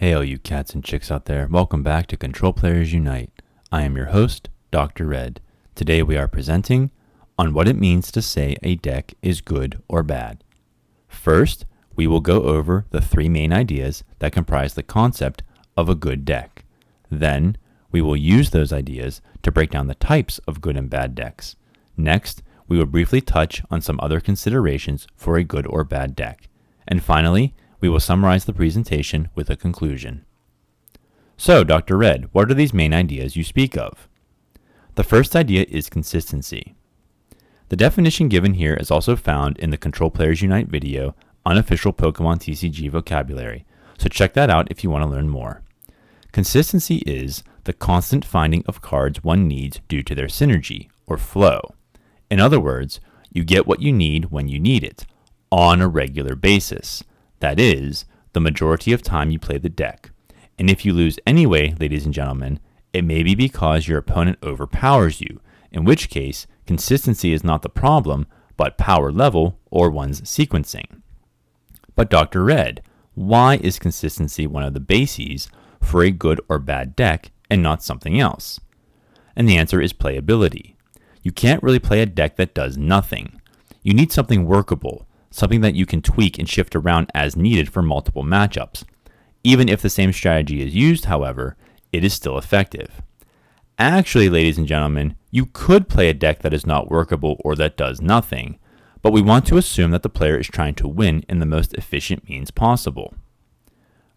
Hey all you cats and chicks out there, welcome back to Control Players Unite. I am your host, Dr. Red. Today we are presenting on what it means to say a deck is good or bad. First, we will go over the three main ideas that comprise the concept of a good deck. Then, we will use those ideas to break down the types of good and bad decks. Next, we will briefly touch on some other considerations for a good or bad deck. And finally, we will summarize the presentation with a conclusion. So, Dr. Red, what are these main ideas you speak of? The first idea is consistency. The definition given here is also found in the Control Players Unite video, Unofficial Pokémon TCG Vocabulary, so check that out if you want to learn more. Consistency is the constant finding of cards one needs due to their synergy, or flow. In other words, you get what you need when you need it, on a regular basis. That is, the majority of time you play the deck. And if you lose anyway, ladies and gentlemen, it may be because your opponent overpowers you, in which case, consistency is not the problem, but power level or one's sequencing. But Dr. Red, why is consistency one of the bases for a good or bad deck and not something else? And the answer is playability. You can't really play a deck that does nothing. You need something workable, something that you can tweak and shift around as needed for multiple matchups. Even if the same strategy is used, however, it is still effective. Actually, ladies and gentlemen, you could play a deck that is not workable or that does nothing, but we want to assume that the player is trying to win in the most efficient means possible.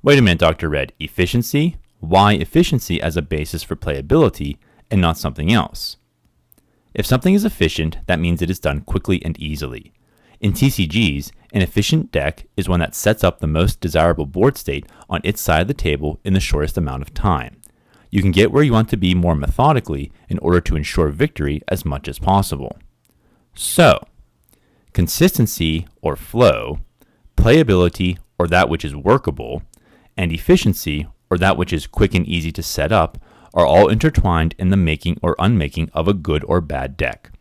Wait a minute, Dr. Red, efficiency? Why efficiency as a basis for playability and not something else? If something is efficient, that means it is done quickly and easily. In TCGs, an efficient deck is one that sets up the most desirable board state on its side of the table in the shortest amount of time. You can get where you want to be more methodically in order to ensure victory as much as possible. So, consistency or flow, playability or that which is workable, and efficiency or that which is quick and easy to set up are all intertwined in the making or unmaking of a good or bad deck.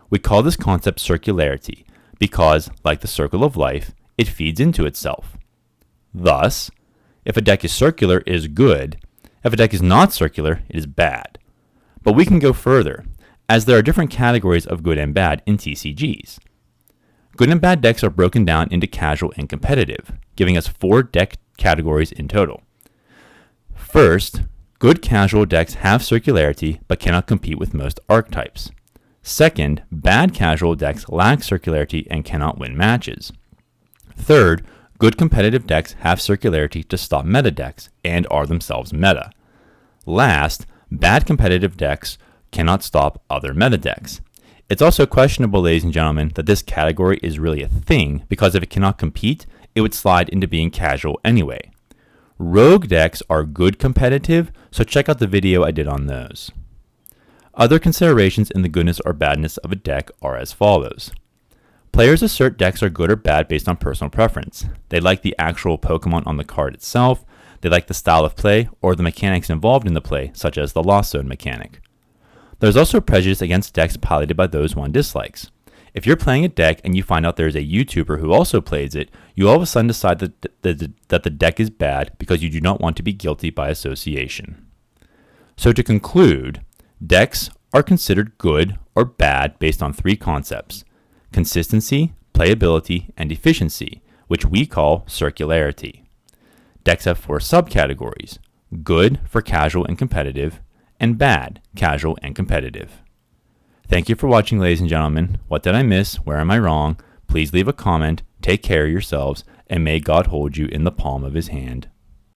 We call this concept circularity because, like the circle of life, it feeds into itself. Thus, if a deck is circular, it is good. If a deck is not circular, it is bad. But we can go further, as there are different categories of good and bad in TCGs. Good and bad decks are broken down into casual and competitive, giving us 4 deck categories in total. First, good casual decks have circularity but cannot compete with most archetypes. Second, bad casual decks lack circularity and cannot win matches. Third, good competitive decks have circularity to stop meta decks and are themselves meta. Last, bad competitive decks cannot stop other meta decks. It's also questionable, ladies and gentlemen, that this category is really a thing because if it cannot compete, it would slide into being casual anyway. Rogue decks are good competitive, so check out the video I did on those. Other considerations in the goodness or badness of a deck are as follows. Players assert decks are good or bad based on personal preference. They like the actual Pokemon on the card itself, they like the style of play, or the mechanics involved in the play, such as the Lost Zone mechanic. There's also prejudice against decks piloted by those one dislikes. If you're playing a deck and you find out there's a YouTuber who also plays it, you all of a sudden decide that the deck is bad because you do not want to be guilty by association. So to conclude, decks are considered good or bad based on 3 concepts: consistency, playability, and efficiency, which we call circularity. Decks have 4 subcategories: good for casual and competitive, and bad, casual and competitive. Thank you for watching, ladies and gentlemen. What did I miss? Where am I wrong? Please leave a comment, take care of yourselves, and may God hold you in the palm of his hand.